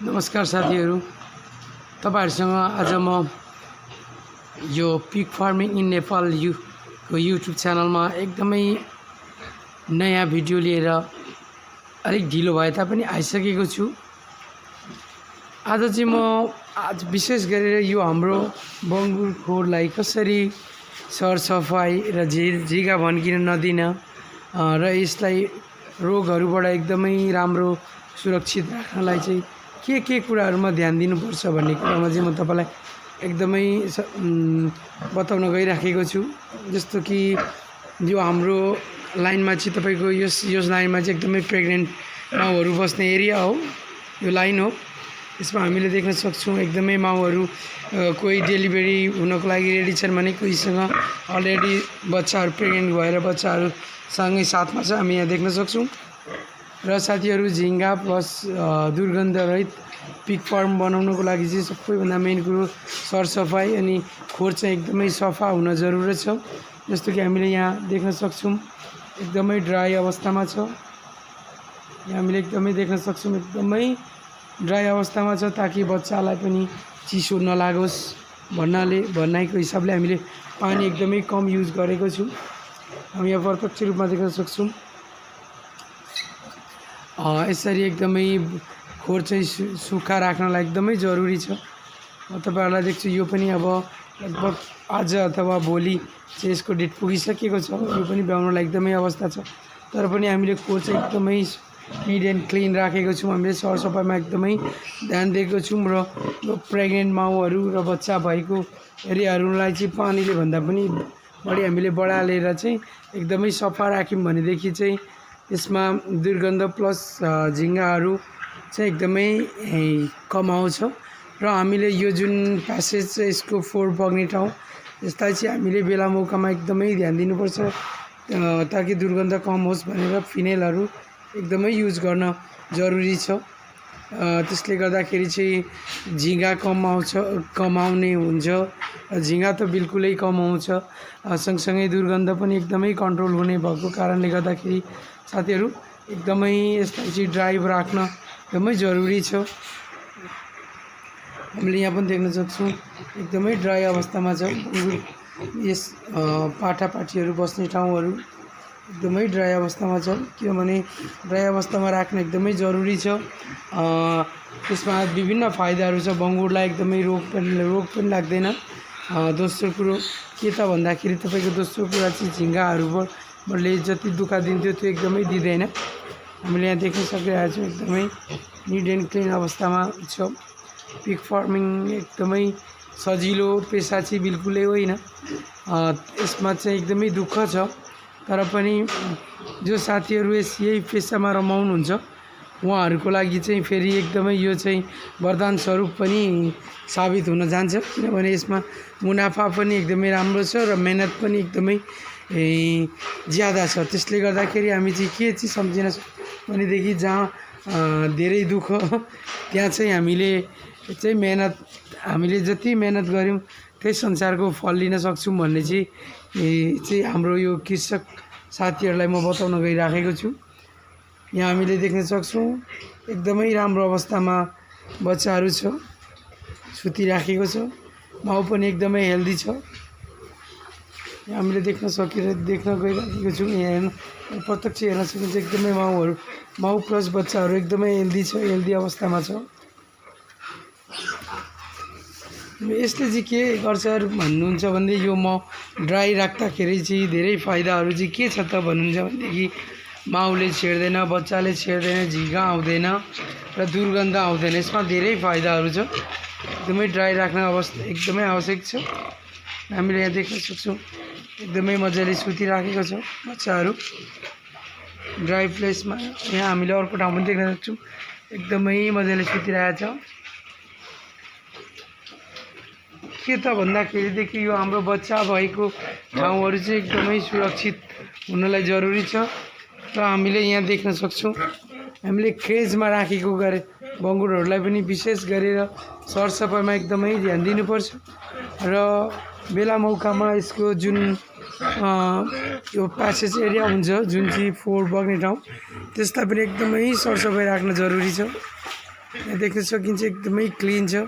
नमस्कार साथीहरू, तपाईहरुसँग आज म यो पिग फार्मिङ इन नेपाल को युट्युब च्यानलमा एकदमै नयाँ भिडियो लिएर अलिक ढिलो भए तापनि आइसकेको छु। आज चाहिँ म विशेष गरेर यो हाम्रो बङ्गुर खोरलाई कसरी सरसफाई र झिगा भन्किन नदिन र यसलाई रोगहरूबाट एकदमै राम्रो सुरक्षित राख्नलाई चाहिँ के कुराहरुमा ध्यान दिनुपर्छ भन्ने कुरामा चाहिँ म तपाईलाई एकदमै बताउन गइराखेको छु। जस्तो कि यो हाम्रो लाइनमा चाहिँ तपाईको यस लाइनमा चाहिँ एकदमै प्रेग्नेन्ट माउहरू बस्ने एरिया हो, यो लाइन हो। यसमा हामीले देख्न सक्छौं एकदमै माउहरू कोही डेलिभरी हुनको लागि रेडी छन् भने कोहीसँग अलरेडी बच्चाहरू प्रेग्नेन्ट भएर बच्चाहरू सँगै साथमा छ, हामी यहाँ देख्न सक्छौं। र साथीहरू, झिंगा प्लस दुर्गन्ध रहित पिग फार्म बनाउनको लागि चाहिँ सबैभन्दा मेन कुरो सरसफाई अनि खोर चाहिँ एकदमै सफा हुन जरुरत छ। जस्तो कि हामीले यहाँ देख्न सक्छौं एकदमै ड्राई अवस्थामा छ। यहाँ हामीले एकदमै देख्न सक्छौं एकदमै ड्राई अवस्थामा छ ताकि बच्चालाई पनि चिसो नलागोस् भन्नाइको हिसाबले हामीले पानी एकदमै कम युज गरेको छु। हामी यहाँ प्रत्यक्ष रूपमा देख्न सक्छौं। यसरी एकदमै खोर चाहिँ सुक्खा राख्नलाई एकदमै जरुरी छ। म तपाईहरुलाई देख्छु यो पनि अब लगभग आज अथवा भोलि चाहिँ यसको डेट पुगिसकेको छ। यो पनि ब्याउनलाई एकदमै अवस्था छ, तर पनि हामीले खोर चाहिँ एकदमै निट एन्ड क्लिन राखेको छौं। हामीले सरसफाइमा एकदमै ध्यान दिएको छौं र यो प्रेग्नेन्ट माउहरू र बच्चा भएको एरियाहरूलाई चाहिँ पानीले भन्दा पनि बढी हामीले बढालेर चाहिँ एकदमै सफा राख्यौं भनेदेखि चाहिँ यसमा दुर्गन्ध प्लस झिंगाहरू चाहिँ एकदमै कम आउँछ। र हामीले यो जुन प्यासेज चाहिँ यसको फोहोर बग्ने ठाउँ यसलाई चाहिँ हामीले बेला मौकामा एकदमै ध्यान दिनुपर्छ ताकि दुर्गन्ध कम होस् भनेर फिनेलहरू एकदमै युज गर्न जरुरी छ। त्यसले गर्दाखेरि चाहिँ झिंगा कम आउने हुन्छ। झिंगा त बिल्कुलै कम आउँछ, सँगसँगै दुर्गन्ध पनि एकदमै कन्ट्रोल हुने भएको कारणले गर्दाखेरि साथीहरू एकदमै यसलाई चाहिँ ड्राई राख्न एकदमै जरुरी छ। हामीले यहाँ पनि देख्न सक्छौं एकदमै ड्राई अवस्थामा छ। यस पाठापाठीहरू बस्ने ठाउँहरू एकदमै ड्राई अवस्थामा छ, किनभने ड्राई अवस्थामा राख्न एकदमै जरुरी छ। त्यसमा विभिन्न फाइदाहरू छ। बङ्गुरलाई एकदमै रोग पनि लाग्दैन। दोस्रो कुरो के त भन्दाखेरि तपाईको दोस्रो कुरा चाहिँ झिंगाहरूले जति दुःख दिन्थ्यो त्यो एकदमै दिँदैन। हामीले यहाँ देख्न सकिरहेका छौं एकदमै निट एन्ड क्लिन अवस्थामा छ। पिग फार्मिङ एकदमै सजिलो पेशा चाहिँ बिल्कुलै होइन। यसमा चाहिँ एकदमै दुःख छ, तर पनि जो साथीहरू यही पेशामा रमाउनुहुन्छ उहाँहरूको लागि चाहिँ फेरि एकदमै यो चाहिँ वरदान स्वरूप पनि साबित हुन जान्छ, किनभने यसमा मुनाफा पनि एकदमै राम्रो छ र मेहनत पनि एकदमै ज्यादा छ। त्यसले गर्दाखेरि हामी चाहिँ के चाहिँ सम्झिन भनेदेखि जहाँ धेरै दुःख त्यहाँ चाहिँ हामीले जति मेहनत गर्यौं त्यही संसारको फल लिन सक्छौं भन्ने चाहिँ हाम्रो यो कृषक साथीहरूलाई म बताउन गइराखेको छु। यहाँ हामीले देख्न सक्छौं एकदमै राम्रो अवस्थामा बच्चाहरू छ, सुतिराखेको छ। माउ पनि एकदमै हेल्दी छ। यहाँ हामीले देख्न गइराखेको छौं। यहाँ प्रत्यक्ष हेर्न सकिन्छ एकदमै माउ प्लस बच्चाहरू एकदमै हेल्दी अवस्थामा छ। यसले चाहिँ के गर्छ भन्नुहुन्छ भने यो म ड्राई राख्दाखेरि चाहिँ धेरै फाइदाहरू चाहिँ के छ त भन्नुहुन्छ भनेदेखि माउले छेड्दैन, बच्चाले छेड्दैन, झिंगा आउँदैन र दुर्गन्ध आउँदैन। यसमा धेरै फाइदाहरू छ। एकदमै ड्राई राख्न एकदमै आवश्यक छ। हामीले यहाँ देख्न सक्छौं एकदमै मजाले सुतिराखेको छ बच्चाहरू ड्राई प्लेसमा। यहाँ हामीले अर्को ठाउँ पनि देख्न सक्छौं एकदमै मजाले सुतिरहेको छ। के त भन्दाखेरिदेखि यो हाम्रो बच्चा भएको ठाउँहरू चाहिँ एकदमै सुरक्षित हुनलाई जरुरी छ। र हामीले यहाँ देख्न सक्छौं हामीले केजमा राखेको बङ्गुरहरूलाई पनि विशेष गरेर सरसफाइमा एकदमै ध्यान दिनुपर्छ र बेला मौकामा यसको जुन यो प्यासेज एरिया हुन्छ जुन चाहिँ फोहोर बग्ने ठाउँ त्यसलाई पनि एकदमै सरसफाइ राख्न जरुरी छ। यहाँ देख्न सकिन्छ एकदमै क्लिन छ।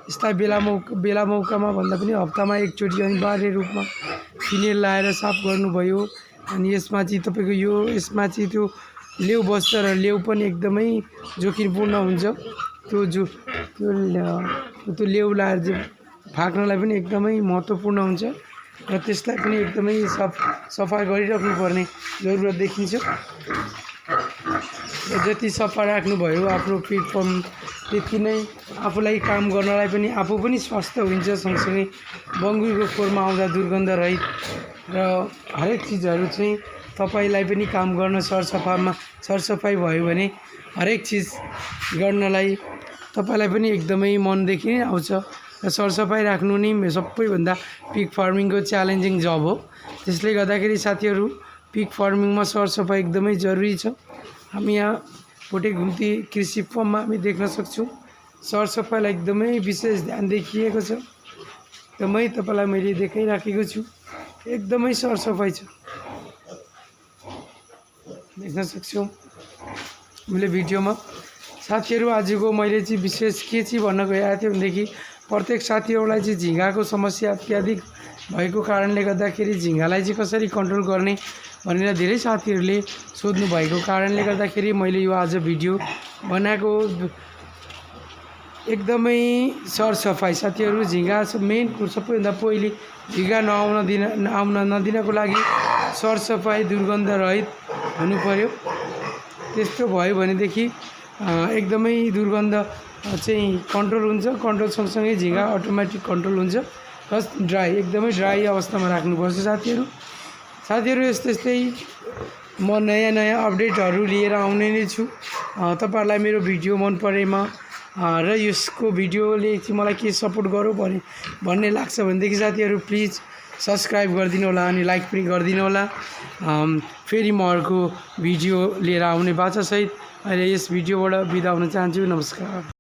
यसलाई बेला मौकामा भन्दा पनि हप्तामा एकचोटि अनिवार्य रूपमा फिनेल लाएर साफ गर्नुभयो। अनि यसमा चाहिँ तपाईँको यसमा चाहिँ त्यो लेउ बस्छ र लेउ पनि एकदमै जोखिमपूर्ण हुन्छ। त्यो लेउ लाएर चाहिँ फ्याँक्नलाई पनि एकदमै महत्त्वपूर्ण हुन्छ र त्यसलाई पनि एकदमै सफा गरिराख्नुपर्ने जरुरत देखिन्छ। जति सफा राख्नुभयो आफ्नो प्लेटफर्म त्यति नै आफूलाई काम गर्नलाई पनि आफू पनि स्वस्थ हुन्छ। सँगसँगै बङ्गुरको खोरमा आउँदा दुर्गन्ध रहित र हरेक चिजहरू चाहिँ तपाईँलाई पनि काम गर्न सरसफाइ भयो भने हरेक चिज गर्नलाई तपाईँलाई पनि एकदमै मनदेखि नै आउँछ। र सरसफाइ राख्नु नै सबैभन्दा पिग फार्मिङको च्यालेन्जिङ जब हो। त्यसले गर्दाखेरि साथीहरू पिग फार्मिङमा सरसफाइ एकदमै जरुरी छ। हामी यहाँ भोटे घुम्ती कृषि फर्ममा हामी देख्न सक्छौँ सरसफाइलाई एकदमै विशेष ध्यान देखिएको छ। एकदमै तपाईँलाई मैले देखाइराखेको छु, एकदमै सरसफाइ छ देख्न सक्छौँ मैले भिडियोमा। साथीहरू आजको मैले चाहिँ विशेष के चाहिँ भन्न गएको थिएँ भनेदेखि प्रत्येक साथीहरूलाई चाहिँ झिँगाको समस्या अत्याधिक भएको कारणले गर्दाखेरि झिँगालाई चाहिँ कसरी कन्ट्रोल गर्ने भनेर धेरै साथीहरूले सोध्नु भएको कारणले गर्दाखेरि मैले यो आज भिडियो बनाएको। एकदमै सरसफाइ साथीहरू झिँगा मेन सबैभन्दा पहिले झिँगा आउन नदिनको लागि सरसफाइ दुर्गन्ध रहित हुनु पर्यो। त्यस्तो भयो भनेदेखि एकदमै दुर्गन्ध चाहिँ कन्ट्रोल हुन्छ। कन्ट्रोल सँगसँगै झिँगा अटोमेटिक कन्ट्रोल हुन्छ। प्लस एकदमै ड्राई अवस्थामा राख्नुपर्छ साथीहरू यस्तै म नयाँ अपडेटहरू लिएर आउने नै छु। तपाईँहरूलाई मेरो भिडियो मन परेमा र यसको भिडियोले चाहिँ मलाई के सपोर्ट गरौँ भन्ने लाग्छ भनेदेखि साथीहरू प्लिज सब्सक्राइब गरिदिनु होला अनि लाइक पनि गरिदिनु होला। फेरि म अर्को भिडियो लिएर आउने बाचासहित अहिले यस भिडियोबाट बिदा हुन चाहन्छु। नमस्कार।